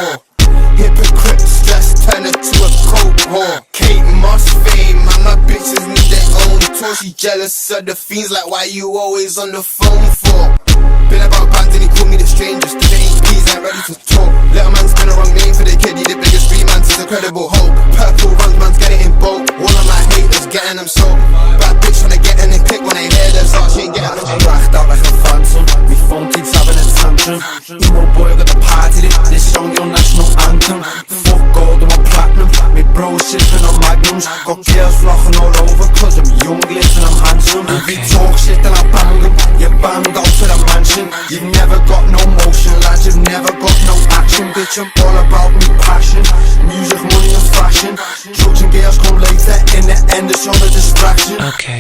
war. Hypocrites just turn her to a coke whore. Kate Moss fame, and my bitches need their own tour. She jealous of the fiends, like why you always on the phone for? Been about bands and he called me the strangest. Cause they ain't keys, ain't ready to talk. Little man's been a wrong name for the kid, he the biggest street man, since incredible hope. Purple runs, man's getting in boat. All of my haters getting them sold. Bad bitch tryna get in and click when they hear this art, she ain't getting them sold. Racked out like a phantom, me phone keeps having a tantrum. Emo boy got the party lit, this song your national anthem. Fuck gold, I'm on platinum, me bro sipping on magnums. Got girls flocking all over cause I'm young, lit and I'm handsome. If you talk shit then I bang them, you banged out to the mansion. You've never got no motion, lads, you've never got no action. Bitch, I'm all about me passion, music, money and fashion. Drugs and girls come later, in the end it's all a distraction. Okay.